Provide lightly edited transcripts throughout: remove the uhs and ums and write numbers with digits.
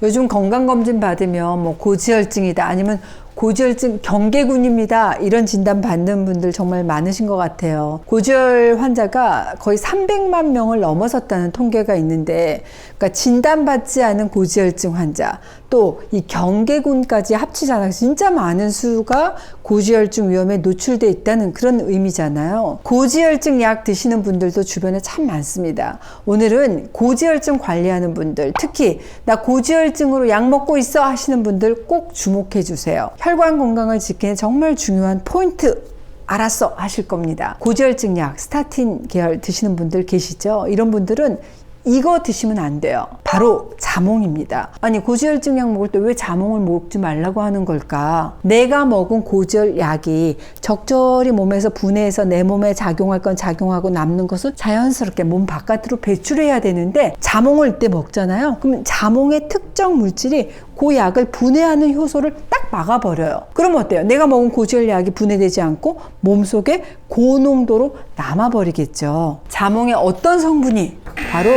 요즘 건강검진 받으면 뭐 고지혈증이다 아니면 고지혈증 경계군입니다 이런 진단 받는 분들 정말 많으신 것 같아요. 고지혈 환자가 거의 300만 명을 넘어섰다는 통계가 있는데, 그러니까 진단받지 않은 고지혈증 환자 또 이 경계군까지 합치잖아요. 진짜 많은 수가 고지혈증 위험에 노출돼 있다는 그런 의미잖아요. 고지혈증 약 드시는 분들도 주변에 참 많습니다. 오늘은 고지혈증 관리하는 분들, 특히 나 고지혈증으로 약 먹고 있어 하시는 분들 꼭 주목해 주세요. 혈관 건강을 지키는 정말 중요한 포인트 알았어 하실 겁니다. 고지혈증 약 스타틴 계열 드시는 분들 계시죠? 이런 분들은 이거 드시면 안 돼요. 바로 자몽입니다. 아니, 고지혈증 약 먹을 때 왜 자몽을 먹지 말라고 하는 걸까? 내가 먹은 고지혈 약이 적절히 몸에서 분해해서 내 몸에 작용할 건 작용하고 남는 것을 자연스럽게 몸 바깥으로 배출해야 되는데, 자몽을 이때 먹잖아요. 그럼 자몽의 특정 물질이 그 약을 분해하는 효소를 딱 막아버려요. 그럼 어때요? 내가 먹은 고지혈 약이 분해되지 않고 몸속에 고농도로 남아버리겠죠. 자몽의 어떤 성분이 바로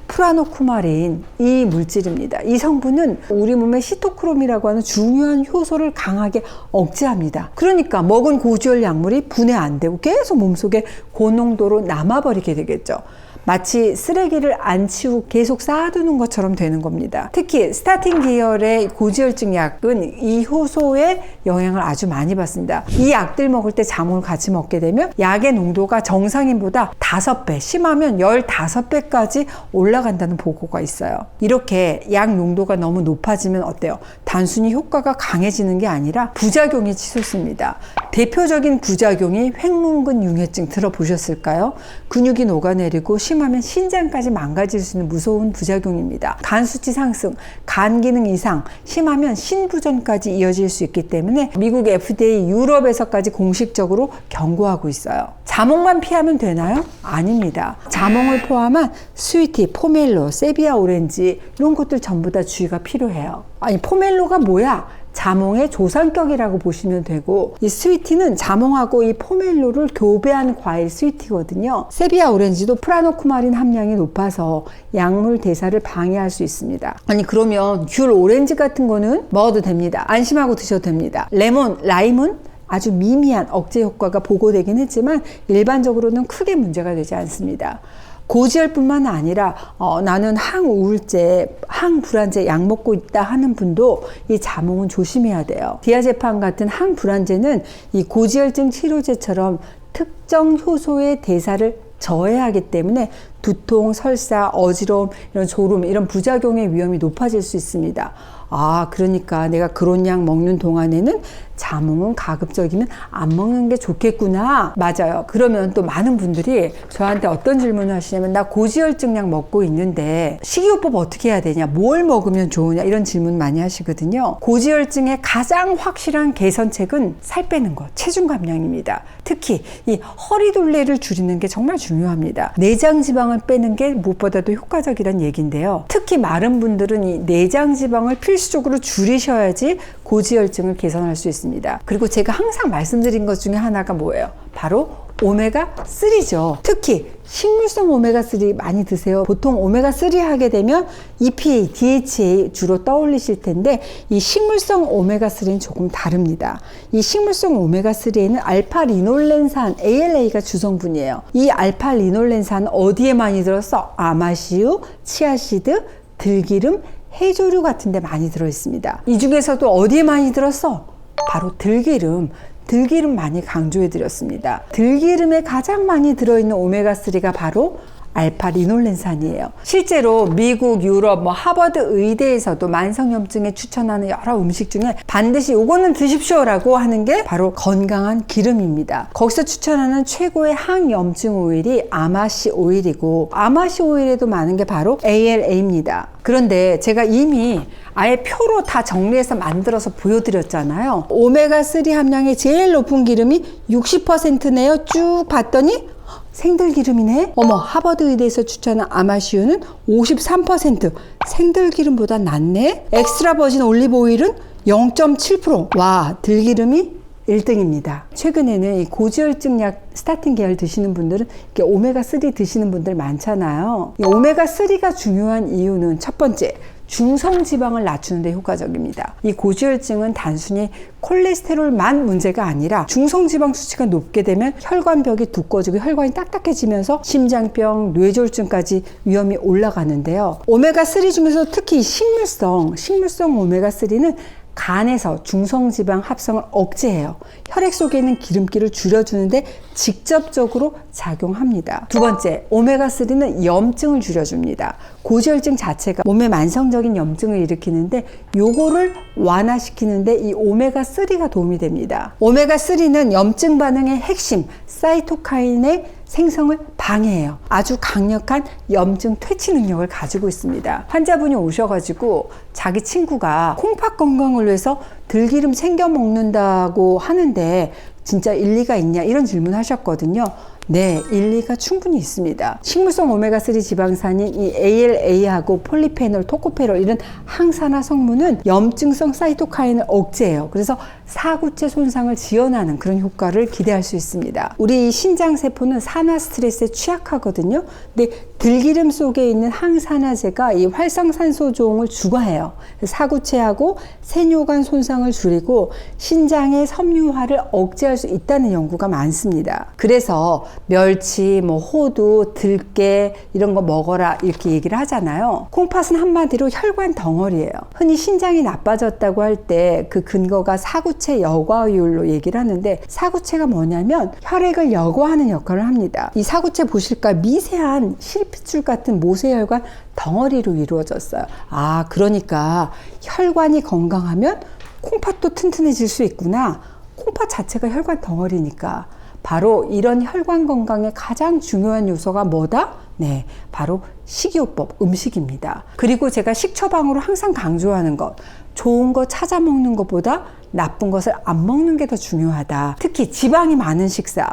프라노쿠마린, 이 물질입니다. 이 성분은 우리 몸의 시토크롬이라고 하는 중요한 효소를 강하게 억제합니다. 그러니까 먹은 고지혈 약물이 분해 안 되고 계속 몸속에 고농도로 남아버리게 되겠죠. 마치 쓰레기를 안 치우고 계속 쌓아두는 것처럼 되는 겁니다. 특히 스타틴 계열의 고지혈증 약은 이 효소의 영향을 아주 많이 받습니다. 이 약들 먹을 때 자몽을 같이 먹게 되면 약의 농도가 정상인보다 5배, 심하면 15배까지 올라간다는 보고가 있어요. 이렇게 약 농도가 너무 높아지면 어때요? 단순히 효과가 강해지는 게 아니라 부작용이 치솟습니다. 대표적인 부작용이 횡문근 융해증 들어보셨을까요? 근육이 녹아내리고 심하면 신장까지 망가질 수 있는 무서운 부작용입니다. 간 수치 상승, 간 기능 이상, 심하면 신부전까지 이어질 수 있기 때문에 미국 FDA, 유럽에서까지 공식적으로 경고하고 있어요. 자몽만 피하면 되나요? 아닙니다. 자몽을 포함한 스위티, 포멜로, 세비야 오렌지 이런 것들 전부 다 주의가 필요해요. 아니, 포멜로가 뭐야? 자몽의 조상격이라고 보시면 되고, 이 스위티는 자몽하고 이 포멜로를 교배한 과일 스위티거든요. 세비야 오렌지도 프라노쿠마린 함량이 높아서 약물 대사를 방해할 수 있습니다. 아니, 그러면 귤 오렌지 같은 거는 먹어도 됩니다. 안심하고 드셔도 됩니다. 레몬, 라임은 아주 미미한 억제 효과가 보고되긴 했지만 일반적으로는 크게 문제가 되지 않습니다. 고지혈뿐만 아니라 나는 항우울제, 항불안제 약 먹고 있다 하는 분도 이 자몽은 조심해야 돼요. 디아제판 같은 항불안제는 이 고지혈증 치료제처럼 특정 효소의 대사를 저해하기 때문에 두통, 설사, 어지러움, 이런 졸음, 이런 부작용의 위험이 높아질 수 있습니다. 아, 그러니까 내가 그런 약 먹는 동안에는 자몽은 가급적이면 안 먹는 게 좋겠구나. 맞아요. 그러면 또 많은 분들이 저한테 어떤 질문을 하시냐면, 나 고지혈증 약 먹고 있는데 식이요법 어떻게 해야 되냐, 뭘 먹으면 좋으냐, 이런 질문 많이 하시거든요. 고지혈증의 가장 확실한 개선책은 살 빼는 것, 체중 감량입니다. 특히 이 허리둘레를 줄이는 게 정말 중요합니다. 내장 지방을 빼는 게 무엇보다도 효과적이란 얘기인데요. 특히 마른 분들은 이 내장 지방을 필수적으로 줄이셔야지 고지혈증을 개선할 수 있습니다. 그리고 제가 항상 말씀드린 것 중에 하나가 뭐예요? 바로 오메가3죠. 특히 식물성 오메가3 많이 드세요. 보통 오메가3 하게 되면 EPA, DHA 주로 떠올리실 텐데, 이 식물성 오메가3는 조금 다릅니다. 이 식물성 오메가3에는 알파리놀렌산, ALA가 주성분이에요. 이 알파리놀렌산은 어디에 많이 들었어? 아마시유, 치아시드, 들기름, 해조류 같은 데 많이 들어있습니다. 이 중에서도 어디에 많이 들었어? 바로 들기름. 들기름 많이 강조해 드렸습니다. 들기름에 가장 많이 들어있는 오메가3가 바로 알파리놀렌산이에요. 실제로 미국, 유럽, 하버드 의대에서도 만성염증에 추천하는 여러 음식 중에 반드시 이거는 드십시오라고 하는 게 바로 건강한 기름입니다. 거기서 추천하는 최고의 항염증 오일이 아마시 오일이고, 아마시 오일에도 많은 게 바로 ALA입니다. 그런데 제가 이미 아예 표로 다 정리해서 만들어서 보여드렸잖아요. 오메가3 함량이 제일 높은 기름이 60%네요. 쭉 봤더니 생들기름이네. 어머, 하버드 의대에서 추천한 아마시유는 53%, 생들기름보다 낫네. 엑스트라 버진 올리브 오일은 0.7%. 와, 들기름이 1등입니다. 최근에는 이 고지혈증 약 스타틴 계열 드시는 분들은 오메가3 드시는 분들 많잖아요. 이 오메가3가 중요한 이유는 첫 번째, 중성지방을 낮추는 데 효과적입니다. 이 고지혈증은 단순히 콜레스테롤만 문제가 아니라 중성지방 수치가 높게 되면 혈관벽이 두꺼워지고 혈관이 딱딱해지면서 심장병, 뇌졸중까지 위험이 올라가는데요. 오메가3 중에서 특히 식물성 오메가3는 간에서 중성지방 합성을 억제해요. 혈액 속에 있는 기름기를 줄여주는데 직접적으로 작용합니다. 두 번째, 오메가3는 염증을 줄여줍니다. 고지혈증 자체가 몸에 만성적인 염증을 일으키는데 요거를 완화시키는데 이 오메가3가 도움이 됩니다. 오메가3는 염증 반응의 핵심 사이토카인의 생성을 방해해요. 아주 강력한 염증 퇴치 능력을 가지고 있습니다. 환자분이 오셔가지고 자기 친구가 콩팥 건강을 위해서 들기름 챙겨 먹는다고 하는데 진짜 일리가 있냐 이런 질문 하셨거든요. 네, 일리가 충분히 있습니다. 식물성 오메가3 지방산인 이 ALA하고 폴리페놀, 토코페롤 이런 항산화 성분은 염증성 사이토카인을 억제해요. 그래서 사구체 손상을 지연하는 그런 효과를 기대할 수 있습니다. 우리 신장세포는 산화 스트레스에 취약하거든요. 근데 들기름 속에 있는 항산화제가 이 활성산소 조응을 중화해요. 사구체하고 세뇨관 손상을 줄이고 신장의 섬유화를 억제할 수 있다는 연구가 많습니다. 그래서 멸치, 호두, 들깨 이런 거 먹어라 이렇게 얘기를 하잖아요. 콩팥은 한마디로 혈관 덩어리예요. 흔히 신장이 나빠졌다고 할 때 그 근거가 사구체 여과율로 얘기를 하는데 사구체가 뭐냐면 혈액을 여과하는 역할을 합니다. 이 사구체 보실까 미세한 실핏줄 같은 모세혈관 덩어리로 이루어졌어요. 아, 그러니까 혈관이 건강하면 콩팥도 튼튼해질 수 있구나. 콩팥 자체가 혈관 덩어리니까. 바로 이런 혈관 건강의 가장 중요한 요소가 뭐다? 네, 바로 식이요법, 음식입니다. 그리고 제가 식처방으로 항상 강조하는 것, 좋은 거 찾아 먹는 것보다 나쁜 것을 안 먹는 게 더 중요하다. 특히 지방이 많은 식사,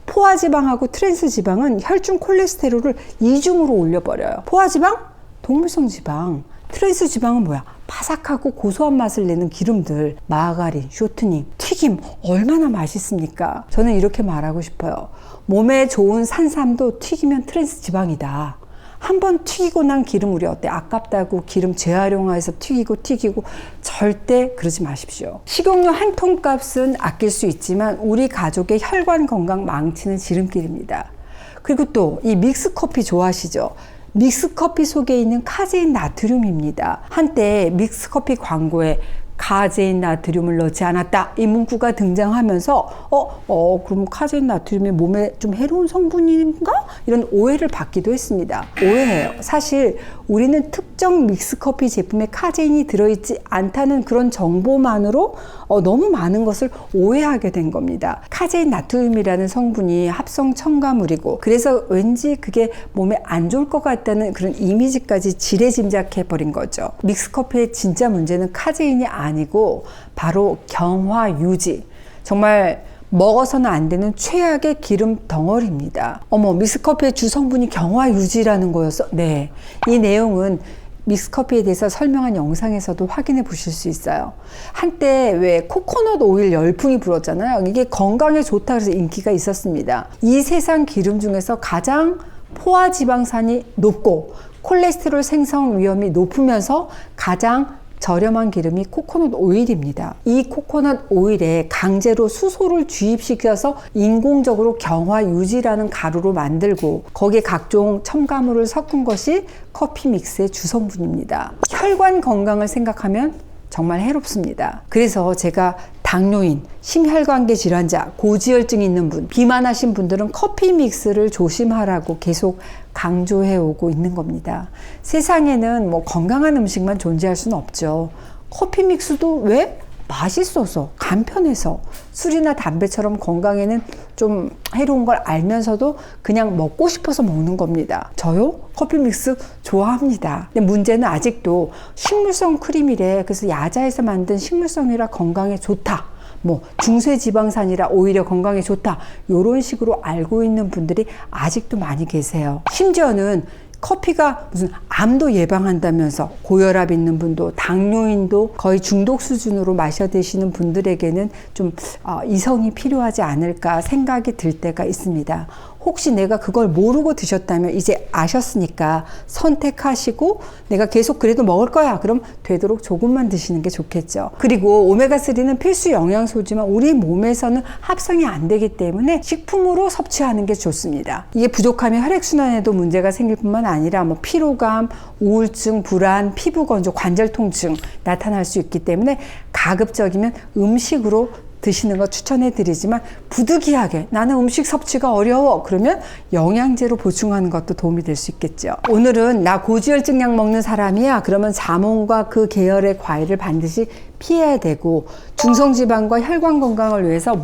포화지방하고 트랜스지방은 혈중 콜레스테롤을 이중으로 올려버려요. 포화지방, 동물성 지방, 트랜스지방은 뭐야? 바삭하고 고소한 맛을 내는 기름들, 마가린, 쇼트닝, 튀김 얼마나 맛있습니까? 저는 이렇게 말하고 싶어요. 몸에 좋은 산삼도 튀기면 트랜스지방이다. 한번 튀기고 난 기름 우리 어때? 아깝다고 기름 재활용해서 튀기고 절대 그러지 마십시오. 식용유 한 통값은 아낄 수 있지만 우리 가족의 혈관 건강 망치는 지름길입니다. 그리고 또 이 믹스커피 좋아하시죠? 믹스커피 속에 있는 카제인 나트륨입니다. 한때 믹스커피 광고에 카제인 나트륨을 넣지 않았다 이 문구가 등장하면서 그럼 카제인 나트륨이 몸에 좀 해로운 성분인가? 이런 오해를 받기도 했습니다. 오해예요. 사실 우리는 특정 믹스커피 제품에 카제인이 들어있지 않다는 그런 정보만으로 너무 많은 것을 오해하게 된 겁니다. 카제인 나트륨이라는 성분이 합성 첨가물이고 그래서 왠지 그게 몸에 안 좋을 것 같다는 그런 이미지까지 지레짐작해 버린 거죠. 믹스커피의 진짜 문제는 카제인이 아니고 바로 경화 유지, 정말 먹어서는 안 되는 최악의 기름 덩어리입니다. 믹스커피의 주성분이 경화 유지라는 거였어? 네, 이 내용은 믹스커피에 대해서 설명한 영상에서도 확인해 보실 수 있어요. 한때 왜 코코넛 오일 열풍이 불었잖아요. 이게 건강에 좋다 그래서 인기가 있었습니다. 이 세상 기름 중에서 가장 포화지방산이 높고 콜레스테롤 생성 위험이 높으면서 가장 저렴한 기름이 코코넛 오일입니다. 이 코코넛 오일에 강제로 수소를 주입시켜서 인공적으로 경화 유지라는 가루로 만들고 거기에 각종 첨가물을 섞은 것이 커피 믹스의 주성분입니다. 혈관 건강을 생각하면 정말 해롭습니다. 그래서 제가 당뇨인, 심혈관계 질환자, 고지혈증이 있는 분, 비만하신 분들은 커피 믹스를 조심하라고 계속 강조해 오고 있는 겁니다. 세상에는 건강한 음식만 존재할 수는 없죠. 커피 믹스도 왜? 맛있어서, 간편해서, 술이나 담배처럼 건강에는 좀 해로운 걸 알면서도 그냥 먹고 싶어서 먹는 겁니다. 저요? 커피 믹스 좋아합니다. 근데 문제는 아직도 식물성 크림이래. 그래서 야자에서 만든 식물성이라 건강에 좋다. 중쇄지방산이라 오히려 건강에 좋다. 이런 식으로 알고 있는 분들이 아직도 많이 계세요. 심지어는 커피가 무슨 암도 예방한다면서 고혈압 있는 분도 당뇨인도 거의 중독 수준으로 마셔 드시는 분들에게는 좀 이성이 필요하지 않을까 생각이 들 때가 있습니다. 혹시 내가 그걸 모르고 드셨다면 이제 아셨으니까 선택하시고 내가 계속 그래도 먹을 거야. 그럼 되도록 조금만 드시는 게 좋겠죠. 그리고 오메가3는 필수 영양소지만 우리 몸에서는 합성이 안 되기 때문에 식품으로 섭취하는 게 좋습니다. 이게 부족하면 혈액순환에도 문제가 생길 뿐만 아니라 뭐 피로감, 우울증, 불안, 피부 건조, 관절 통증 나타날 수 있기 때문에 가급적이면 음식으로 드시는 거 추천해 드리지만 부득이하게 나는 음식 섭취가 어려워 그러면 영양제로 보충하는 것도 도움이 될 수 있겠죠. 오늘은 나 고지혈증 약 먹는 사람이야 그러면 자몽과 그 계열의 과일을 반드시 피해야 되고 중성지방과 혈관 건강을 위해서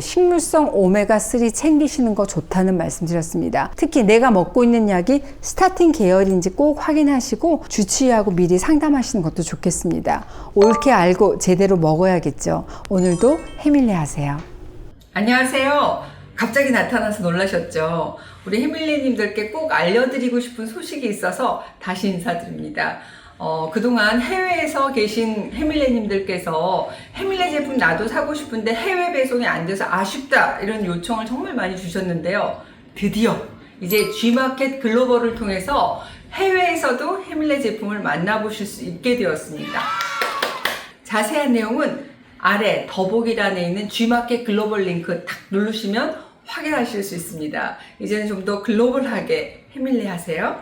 식물성 오메가3 챙기시는 거 좋다는 말씀드렸습니다. 특히 내가 먹고 있는 약이 스타틴 계열인지 꼭 확인하시고 주치의하고 미리 상담하시는 것도 좋겠습니다. 옳게 알고 제대로 먹어야겠죠. 오늘도 해밀리 하세요. 안녕하세요. 갑자기 나타나서 놀라셨죠? 우리 해밀리님들께 꼭 알려드리고 싶은 소식이 있어서 다시 인사드립니다. 그동안 해외에서 계신 해밀리님들께서 해밀리 제품 나도 사고 싶은데 해외 배송이 안 돼서 아쉽다 이런 요청을 정말 많이 주셨는데요. 드디어 이제 G마켓 글로벌을 통해서 해외에서도 해밀리 제품을 만나보실 수 있게 되었습니다. 자세한 내용은 아래 더보기란에 있는 G마켓 글로벌 링크 탁 누르시면 확인하실 수 있습니다. 이제는 좀 더 글로벌하게 해밀리 하세요.